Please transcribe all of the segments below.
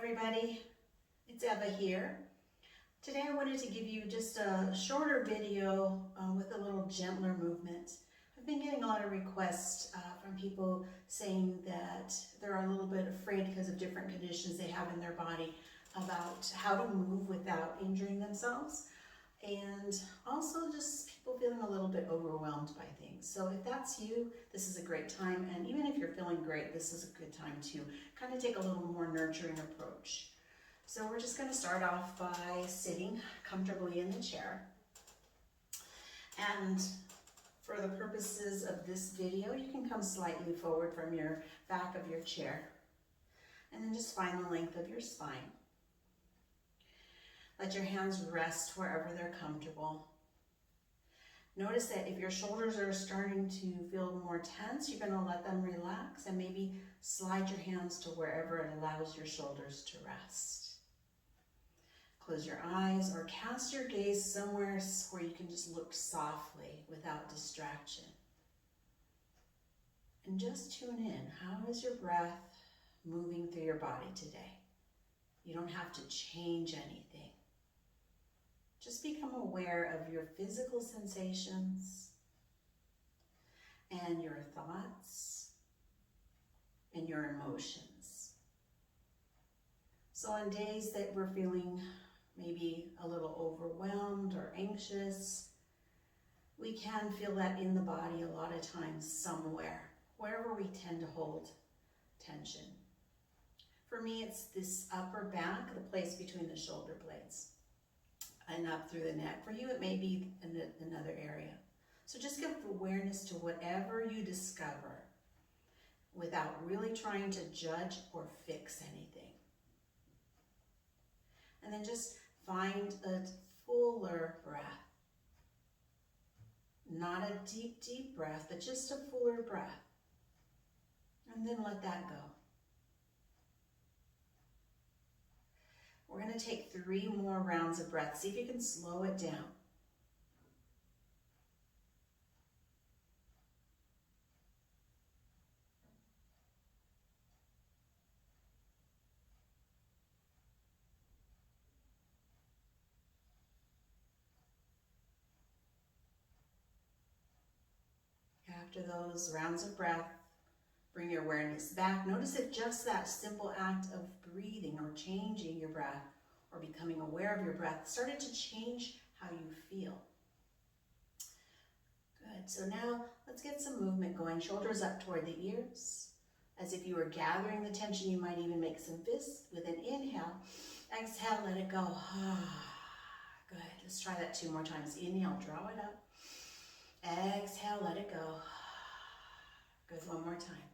everybody, it's Eva here. Today I wanted to give you just a shorter video with a little gentler movement. I've been getting a lot of requests from people saying that they're a little bit afraid because of different conditions they have in their body about how to move without injuring themselves, and also just people feeling a little bit overwhelmed by things. So if that's you, this is a great time, and even if you're feeling great, this is a good time to kind of take a little more nurturing approach. So we're just going to start off by sitting comfortably in the chair, and for the purposes of this video, you can come slightly forward from your back of your chair, and then just find the length of your spine. Let your hands rest wherever they're comfortable. Notice that if your shoulders are starting to feel more tense, you're going to let them relax and maybe slide your hands to wherever it allows your shoulders to rest. Close your eyes or cast your gaze somewhere where you can just look softly without distraction. And just tune in. How is your breath moving through your body today? You don't have to change anything. Just become aware of your physical sensations and your thoughts and your emotions. So on days that we're feeling maybe a little overwhelmed or anxious, we can feel that in the body a lot of times somewhere, wherever we tend to hold tension. For me, it's this upper back, the place between the shoulder blades, and up through the neck. For you, it may be in another area. So just give awareness to whatever you discover without really trying to judge or fix anything. And then just find a fuller breath. Not a deep, deep breath, but just a fuller breath. And then let that go. We're going to take 3 more rounds of breath. See if you can slow it down. After those rounds of breath, bring your awareness back. Notice if just that simple act of breathing or changing your breath or becoming aware of your breath started to change how you feel. Good. So now let's get some movement going. Shoulders up toward the ears. As if you were gathering the tension, you might even make some fists with an inhale. Exhale, let it go. Good. Let's try that 2 more times. Inhale, draw it up. Exhale, let it go. Good. 1 more time.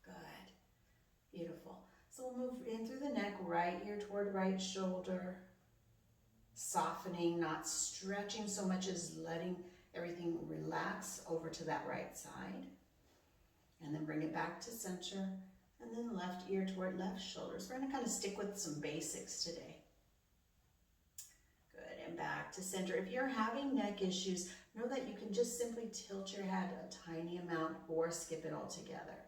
Good. Beautiful. So we'll move in through the neck, right ear toward right shoulder. Softening, not stretching so much as letting everything relax over to that right side. And then bring it back to center. And then left ear toward left shoulder. So we're going to kind of stick with some basics today. Good, and back to center. If you're having neck issues, know that you can just simply tilt your head a tiny amount or skip it altogether.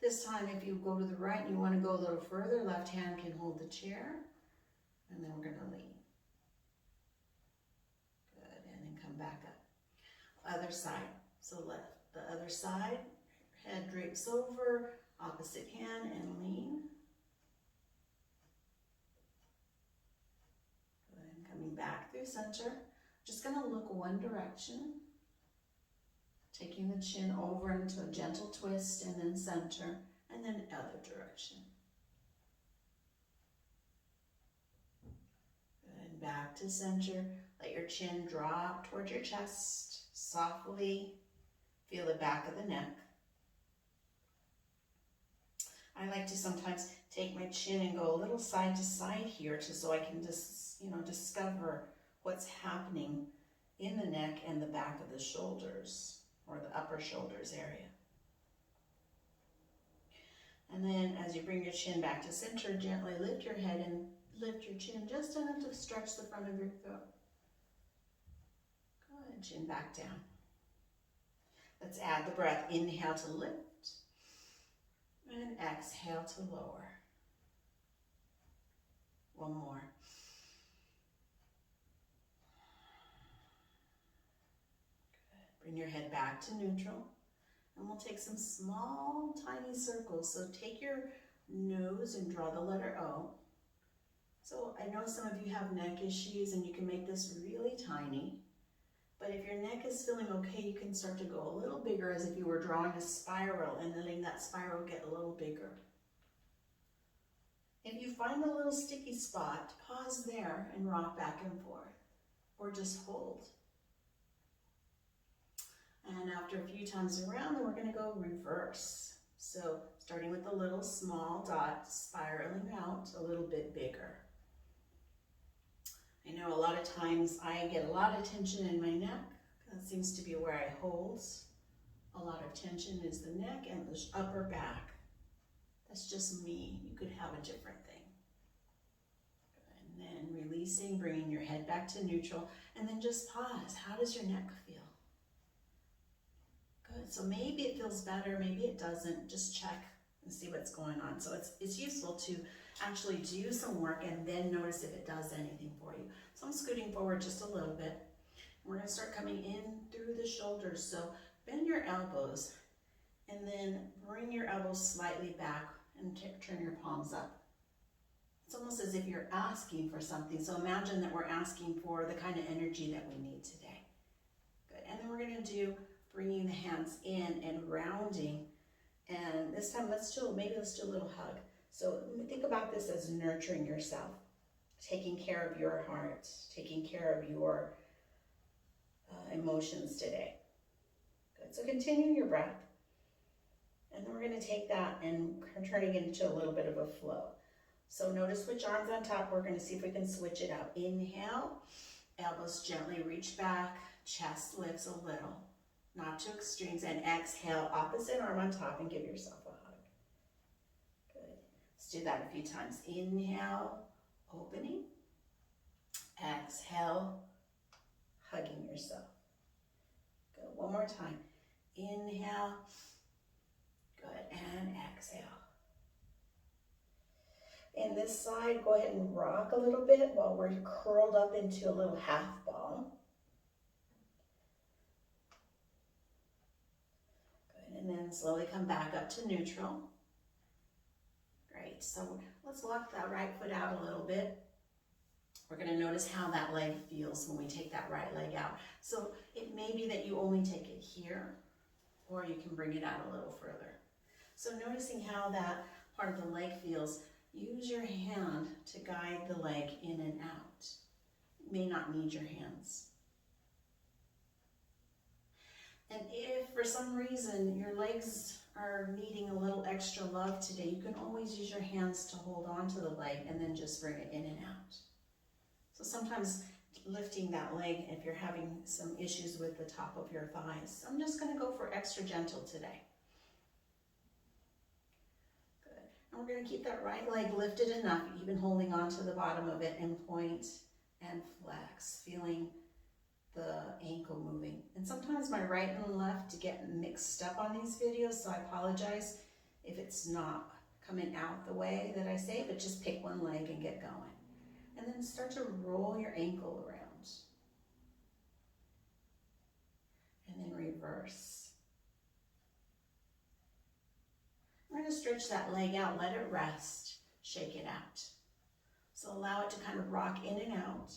This time, if you go to the right and you want to go a little further, left hand can hold the chair. And then we're going to lean. Good, and then come back up. Other side. So left, the other side, head drapes over, opposite hand, and lean. Good, and coming back through center. Just going to look one direction. Taking the chin over into a gentle twist, and then center, and then other direction. Good, back to center. Let your chin drop towards your chest. Softly feel the back of the neck. I like to sometimes take my chin and go a little side to side here so I can just, discover what's happening in the neck and the back of the shoulders, or the upper shoulders area. And then as you bring your chin back to center, gently lift your head and lift your chin just enough to stretch the front of your throat. Good, chin back down. Let's add the breath. Inhale to lift. And exhale to lower. One more. Good. Bring your head back to neutral. And we'll take some small, tiny circles. So take your nose and draw the letter O. So I know some of you have neck issues and you can make this really tiny. But if your neck is feeling okay, you can start to go a little bigger as if you were drawing a spiral and letting that spiral get a little bigger. If you find a little sticky spot, pause there and rock back and forth, or just hold. And after a few times around, then we're going to go reverse. So starting with the little small dot, spiraling out a little bit bigger. I know a lot of times I get a lot of tension in my neck. That seems to be where I hold. A lot of tension is the neck and the upper back. That's just me. You could have a different thing. And then releasing, bringing your head back to neutral, and then just pause. How does your neck feel? Good. So maybe it feels better, maybe it doesn't. Just check and see what's going on. So it's useful to actually do some work and then notice if it does anything for you. So I'm scooting forward just a little bit. We're going to start coming in through the shoulders. So bend your elbows and then bring your elbows slightly back and turn your palms up. It's almost as if you're asking for something. So imagine that we're asking for the kind of energy that we need today. Good. And then we're going to do bringing the hands in and rounding. And this time let's do a little hug. So think about this as nurturing yourself, taking care of your heart, taking care of your emotions today. Good. So continue your breath. And then we're going to take that and turning it into a little bit of a flow. So notice which arm's on top. We're going to see if we can switch it out. Inhale, elbows gently reach back, chest lifts a little, not to extremes. And exhale, opposite arm on top and give yourself a hug. Good. Let's do that a few times. Inhale, opening. Exhale, hugging yourself. Good. One more time. Inhale. Good. And exhale. And this side, go ahead and rock a little bit while we're curled up into a little half ball. Good, and then slowly come back up to neutral. Great, so let's walk that right foot out a little bit. We're going to notice how that leg feels when we take that right leg out. So it may be that you only take it here, or you can bring it out a little further. So noticing how that part of the leg feels, use your hand to guide the leg in and out. You may not need your hands. And if for some reason your legs are needing a little extra love today, you can always use your hands to hold on to the leg and then just bring it in and out. So sometimes lifting that leg, if you're having some issues with the top of your thighs, I'm just going to go for extra gentle today. And we're going to keep that right leg lifted enough, even holding on to the bottom of it, and point and flex, feeling the ankle moving. And sometimes my right and left get mixed up on these videos, so I apologize if it's not coming out the way that I say, but just pick one leg and get going. And then start to roll your ankle around. And then reverse. We're going to stretch that leg out, let it rest, shake it out. So allow it to kind of rock in and out.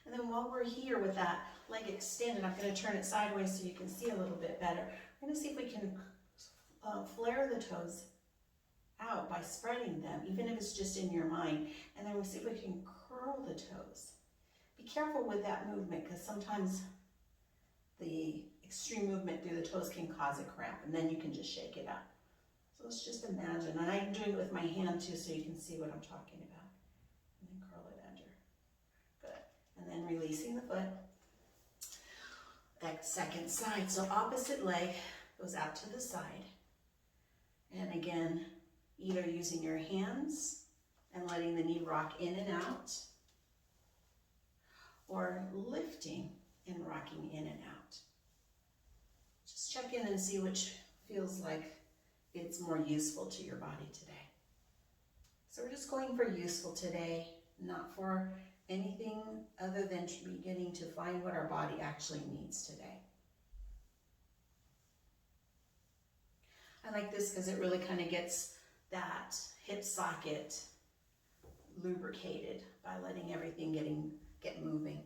And then while we're here with that leg extended, I'm going to turn it sideways so you can see a little bit better. We're going to see if we can flare the toes out by spreading them, even if it's just in your mind. And then we'll see if we can curl the toes. Be careful with that movement, because sometimes the extreme movement through the toes can cause a cramp, and then you can just shake it out. So let's just imagine, and I'm doing it with my hand too, so you can see what I'm talking about. And then curl it under. Good. And then releasing the foot. That second side. So opposite leg goes out to the side. And again, either using your hands and letting the knee rock in and out, or lifting and rocking in and out. Just check in and see which feels like it's more useful to your body today. So we're just going for useful today, not for anything other than beginning to find what our body actually needs today. I like this because it really kind of gets that hip socket lubricated by letting everything get moving.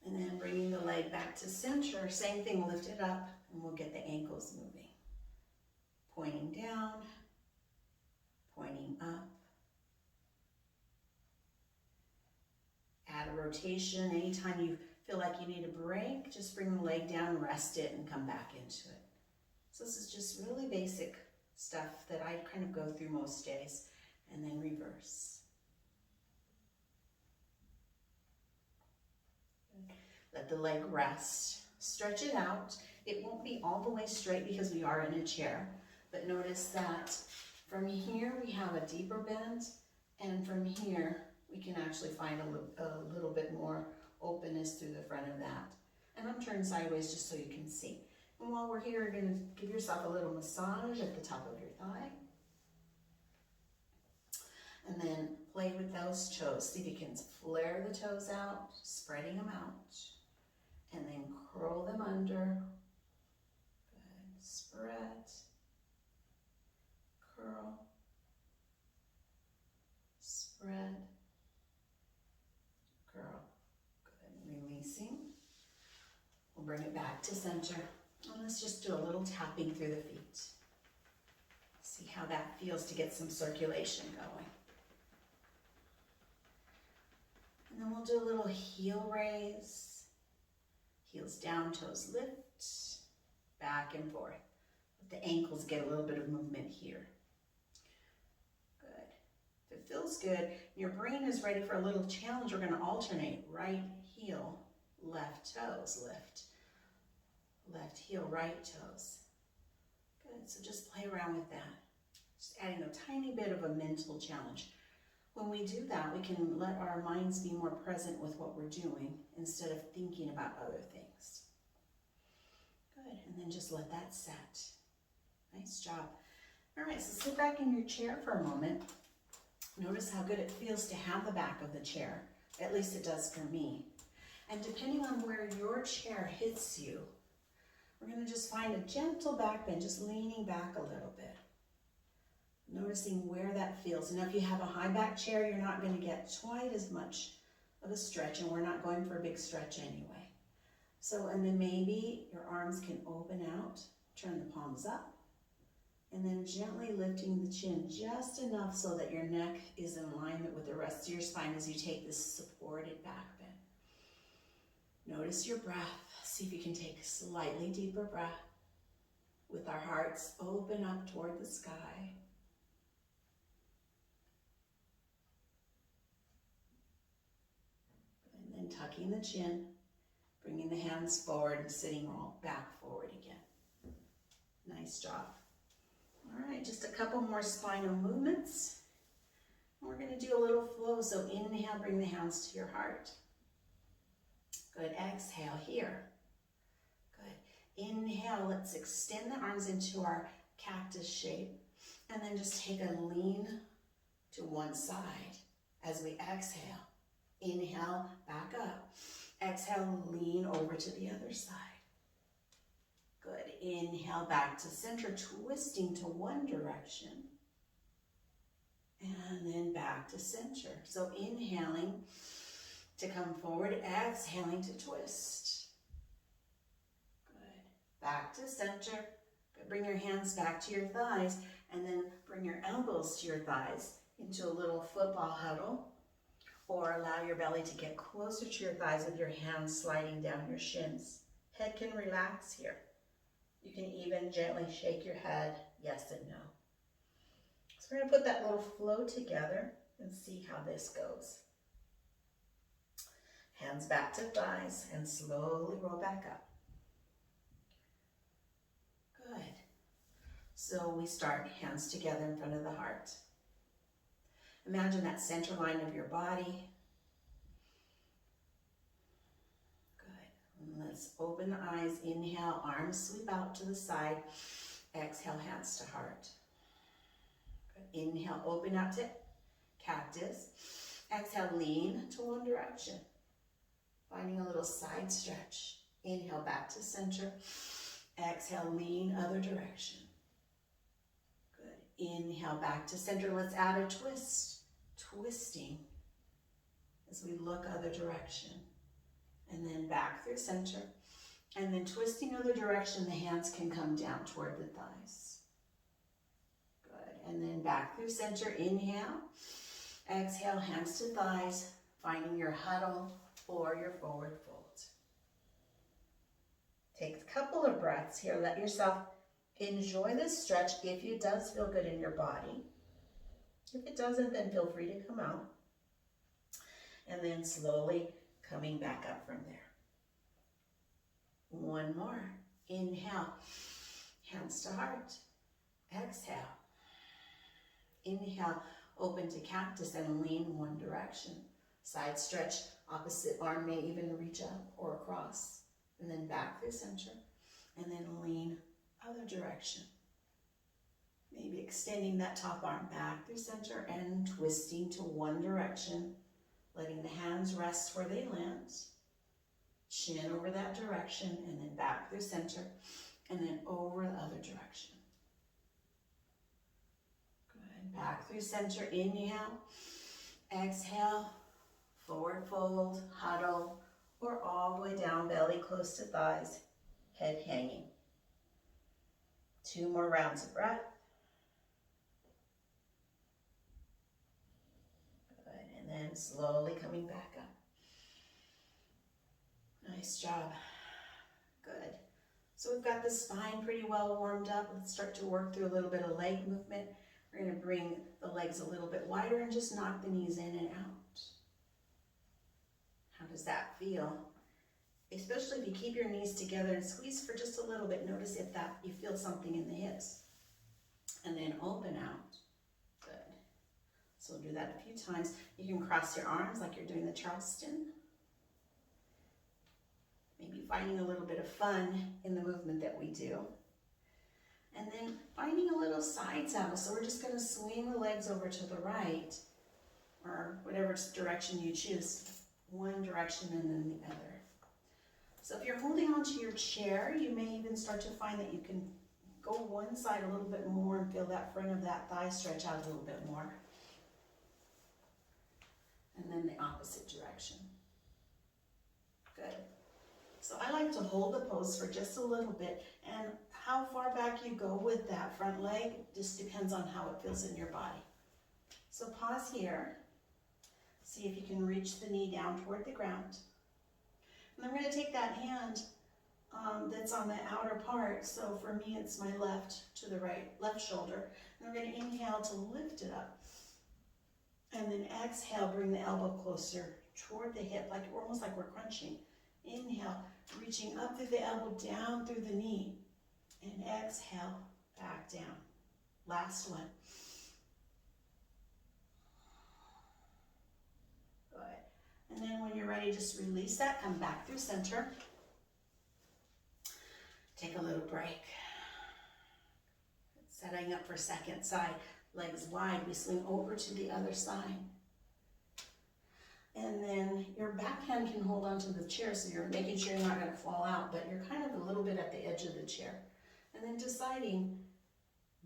And then bringing the leg back to center, same thing, lift it up and we'll get the ankles moving. Pointing down, pointing up. Add a rotation. Anytime you feel like you need a break, just bring the leg down, rest it, and come back into it. So this is just really basic stuff that I kind of go through most days, and then reverse. Let the leg rest. Stretch it out. It won't be all the way straight because we are in a chair, but notice that from here we have a deeper bend, and from here we can actually find a little bit more openness through the front of that. And I'm turned sideways just so you can see. And while we're here, you're going to give yourself a little massage at the top of your thigh. And then play with those toes. See if you can flare the toes out, spreading them out. And then curl them under. Good. Spread. Curl. Spread. Curl. Good. Releasing. We'll bring it back to center. And let's just do a little tapping through the feet. See how that feels to get some circulation going. And then we'll do a little heel raise. Heels down, toes lift, back and forth. Let the ankles get a little bit of movement here. Good. If it feels good, your brain is ready for a little challenge. We're going to alternate right heel, left toes, lift. Left heel, right toes. Good, so just play around with that. Just adding a tiny bit of a mental challenge. When we do that, we can let our minds be more present with what we're doing instead of thinking about other things. Good, and then just let that set. Nice job. All right, so sit back in your chair for a moment. Notice how good it feels to have the back of the chair. At least it does for me. And depending on where your chair hits you, we're going to just find a gentle back bend, just leaning back a little bit. Noticing where that feels. And if you have a high back chair, you're not going to get quite as much of a stretch, and we're not going for a big stretch anyway. So, and then maybe your arms can open out, turn the palms up, and then gently lifting the chin just enough so that your neck is in alignment with the rest of your spine as you take this supported back bend. Notice your breath. See if you can take a slightly deeper breath with our hearts open up toward the sky. And then tucking the chin, bringing the hands forward and sitting roll back forward again. Nice job. All right, just a couple more spinal movements. We're going to do a little flow. So inhale, bring the hands to your heart. Good. Exhale here. Good. Inhale, let's extend the arms into our cactus shape. And then just take a lean to one side as we exhale. Inhale, back up. Exhale, lean over to the other side. Good. Inhale, back to center, twisting to one direction. And then back to center. So inhaling to come forward, exhaling to twist. Good. Back to center. Good. Bring your hands back to your thighs, and then bring your elbows to your thighs into a little football huddle. Or allow your belly to get closer to your thighs with your hands sliding down your shins. Head can relax here. You can even gently shake your head, yes and no. So we're going to put that little flow together and see how this goes. Hands back to thighs and slowly roll back up. Good. So we start hands together in front of the heart. Imagine that center line of your body. Good. And let's open the eyes. Inhale, arms sweep out to the side. Exhale, hands to heart. Good. Inhale, open out to cactus. Exhale, lean to one direction. Finding a little side stretch. Inhale, back to center. Exhale, lean other direction. Good. Inhale, back to center. Let's add a twist. Twisting as we look other direction. And then back through center. And then twisting other direction, the hands can come down toward the thighs. Good. And then back through center. Inhale. Exhale, hands to thighs, finding your huddle or your forward fold. Take a couple of breaths here. Let yourself enjoy this stretch if it does feel good in your body. If it doesn't, then feel free to come out. And then slowly coming back up from there. One more. Inhale, hands to heart. Exhale. Inhale, open to cactus and lean one direction. Side stretch, opposite arm may even reach up or across. And then back through center. And then lean other direction. Maybe extending that top arm back through center and twisting to one direction. Letting the hands rest where they land. Chin over that direction and then back through center. And then over the other direction. Good. Back through center. Inhale. Exhale. Forward fold. Huddle. Or all the way down, belly close to thighs. Head hanging. 2 more rounds of breath. Good. And then slowly coming back up. Nice job. Good. So we've got the spine pretty well warmed up. Let's start to work through a little bit of leg movement. We're going to bring the legs a little bit wider and just knock the knees in and out. How does that feel? Especially if you keep your knees together and squeeze for just a little bit. Notice if that you feel something in the hips. And then open out. Good. So we'll do that a few times. You can cross your arms like you're doing the Charleston. Maybe finding a little bit of fun in the movement that we do. And then finding a little side saddle. So we're just going to swing the legs over to the right or whatever direction you choose. One direction and then the other. So if you're holding onto your chair, you may even start to find that you can go one side a little bit more and feel that front of that thigh stretch out a little bit more. And then the opposite direction. Good. So I like to hold the pose for just a little bit, and how far back you go with that front leg just depends on how it feels in your body. So pause here. See if you can reach the knee down toward the ground. And I'm going to take that hand that's on the outer part. So for me, it's my left to the right, left shoulder. And we're going to inhale to lift it up. And then exhale, bring the elbow closer toward the hip, like almost like we're crunching. Inhale, reaching up through the elbow, down through the knee. And exhale, back down. Last one. Good. And then when you're ready, just release that. Come back through center. Take a little break. Setting up for second side. Legs wide. We swing over to the other side. And then your backhand can hold onto the chair, so you're making sure you're not going to fall out, but you're kind of a little bit at the edge of the chair. And then deciding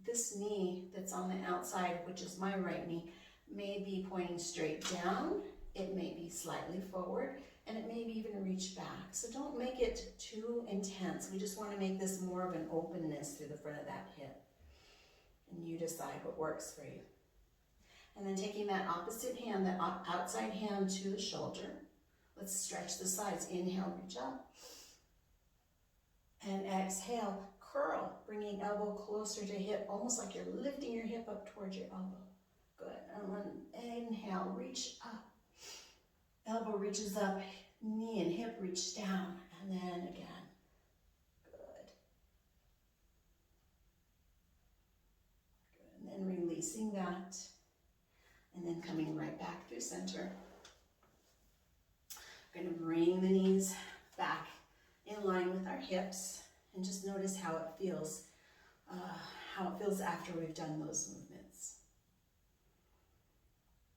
this knee that's on the outside, which is my right knee, may be pointing straight down. It may be slightly forward, and it may even reach back. So don't make it too intense. We just want to make this more of an openness through the front of that hip. And you decide what works for you. And then taking that opposite hand, that outside hand to the shoulder. Let's stretch the sides. Inhale, reach up. And exhale, curl, bringing elbow closer to hip, almost like you're lifting your hip up towards your elbow. Good. And then inhale, reach up. Elbow reaches up, knee and hip reach down, and then again. Good. Good. And then releasing that. And then coming right back through center. We're going to bring the knees back in line with our hips, and just notice how it feels after we've done those movements.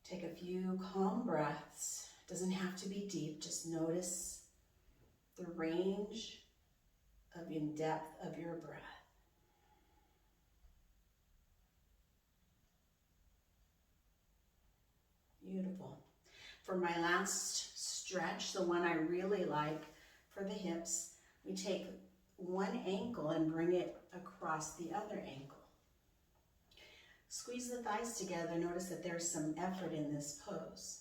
Take a few calm breaths. Doesn't have to be deep, just notice the range of in depth of your breath. Beautiful. For my last stretch, the one I really like for the hips, we take one ankle and bring it across the other ankle. Squeeze the thighs together. Notice that there's some effort in this pose.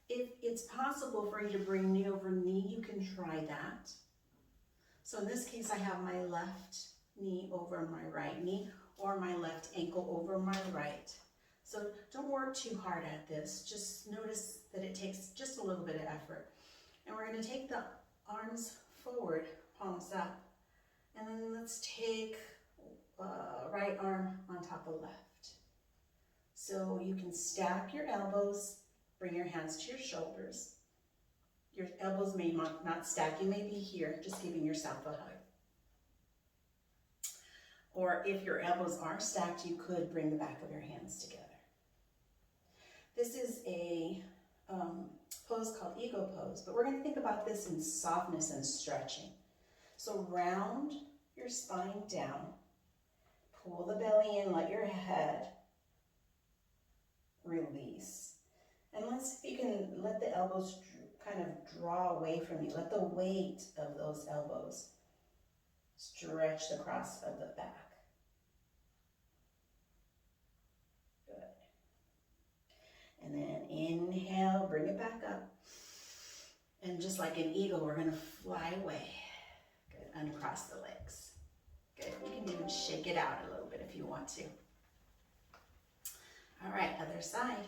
If it's possible for you to bring knee over knee, you can try that. So in this case, I have my left knee over my right knee, or my left ankle over my right. So don't work too hard at this. Just notice that it takes just a little bit of effort. And we're going to take the arms forward, palms up. And then let's take right arm on top of left. So you can stack your elbows, bring your hands to your shoulders. Your elbows may not stack, you may be here, just giving yourself a hug. Or if your elbows are stacked, you could bring the back of your hands together. This is a pose called Ego Pose, but we're going to think about this in softness and stretching. So round your spine down, pull the belly in, let your head release. And let's see if you can let the elbows kind of draw away from you. Let the weight of those elbows stretch the cross of the back. Good. And then inhale, bring it back up. And just like an eagle, we're going to fly away. Good. Uncross the legs. Good. You can even shake it out a little bit if you want to. All right, other side.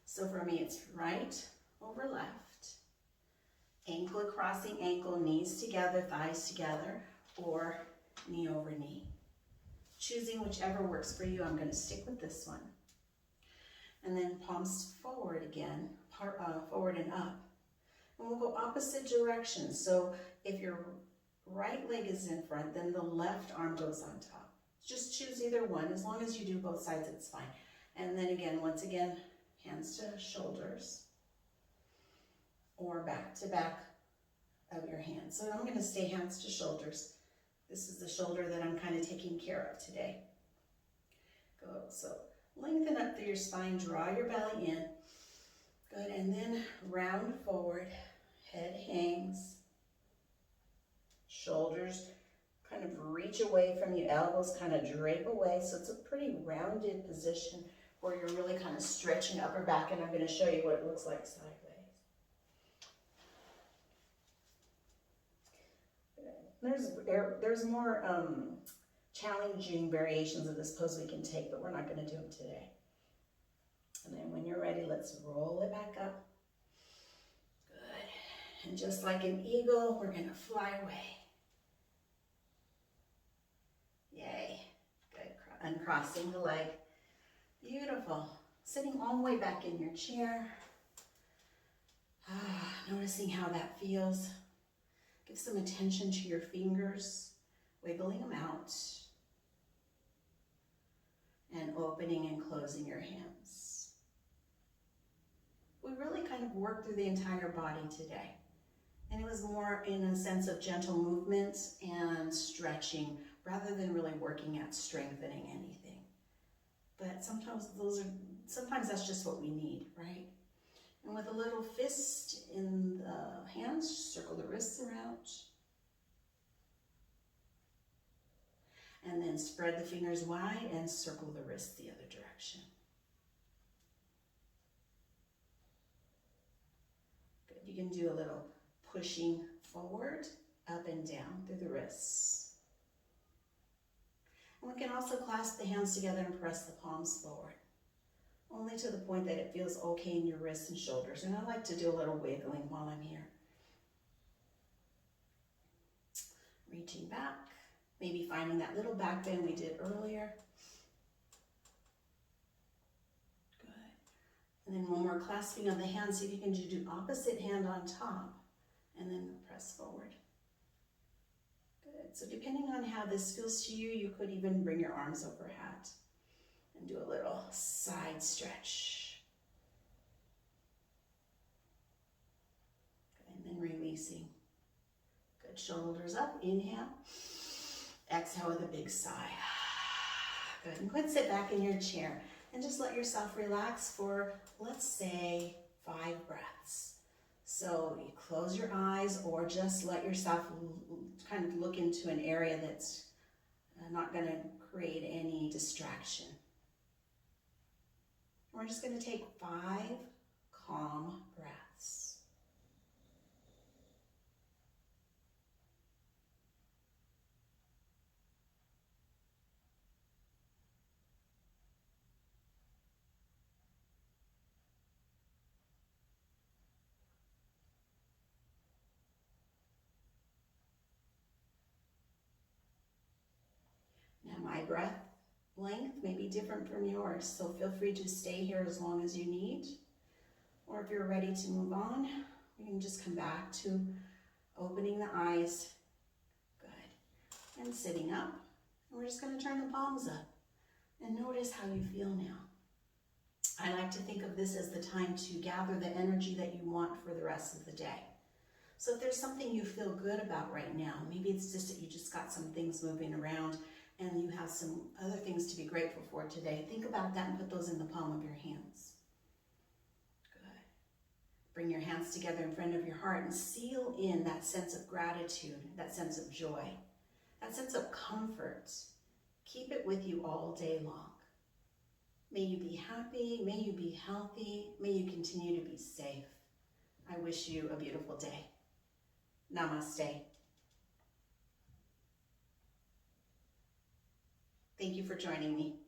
So for me, it's right over left. Ankle crossing ankle, knees together, thighs together, or knee over knee. Choosing whichever works for you. I'm going to stick with this one. And then palms forward again, forward and up. And we'll go opposite directions. So if your right leg is in front, then the left arm goes on top. Just choose either one. As long as you do both sides, it's fine. And then again, once again, hands to shoulders or back to back of your hands. So I'm going to stay hands to shoulders. This is the shoulder that I'm kind of taking care of today. Go. So lengthen up through your spine, draw your belly in. Good, and then round forward, head hangs, shoulders kind of reach away from you, elbows kind of drape away. So it's a pretty rounded position where you're really kind of stretching upper back, and I'm going to show you what it looks like sideways. There's more challenging variations of this pose we can take, but we're not going to do them today. And then when you're ready, let's roll it back up. Good. And just like an eagle, we're going to fly away. Yay. Good. Uncrossing the leg. Beautiful. Sitting all the way back in your chair. Noticing how that feels. Give some attention to your fingers, wiggling them out, and opening and closing your hands. We really kind of worked through the entire body today. And it was more in a sense of gentle movement and stretching rather than really working at strengthening anything. But sometimes that's just what we need, right? And with a little fist in the hands, circle the wrists around. And then spread the fingers wide and circle the wrists the other direction. Good. You can do a little pushing forward, up and down through the wrists. And we can also clasp the hands together and press the palms forward. Only to the point that it feels okay in your wrists and shoulders. And I like to do a little wiggling while I'm here. Reaching back, maybe finding that little back bend we did earlier. Good. And then one more clasping of the hands. See if you can do opposite hand on top and then press forward. Good. So depending on how this feels to you, you could even bring your arms overhead and do a little side stretch. Good. And then releasing. Good. Shoulders up. Inhale. Exhale with a big sigh. Good. And go ahead and sit back in your chair and just let yourself relax for, let's say, 5 breaths. So you close your eyes or just let yourself kind of look into an area that's not going to create any distraction. We're just going to take 5 calm breaths. Now my breath length may be different from yours, so feel free to stay here as long as you need. Or if you're ready to move on, you can just come back to opening the eyes. Good. And sitting up. And we're just going to turn the palms up and notice how you feel now. I like to think of this as the time to gather the energy that you want for the rest of the day. So if there's something you feel good about right now, maybe it's just that you just got some things moving around and you have some other things to be grateful for today, think about that and put those in the palm of your hands. Good. Bring your hands together in front of your heart and seal in that sense of gratitude, that sense of joy, that sense of comfort. Keep it with you all day long. May you be happy, may you be healthy, may you continue to be safe. I wish you a beautiful day. Namaste. Thank you for joining me.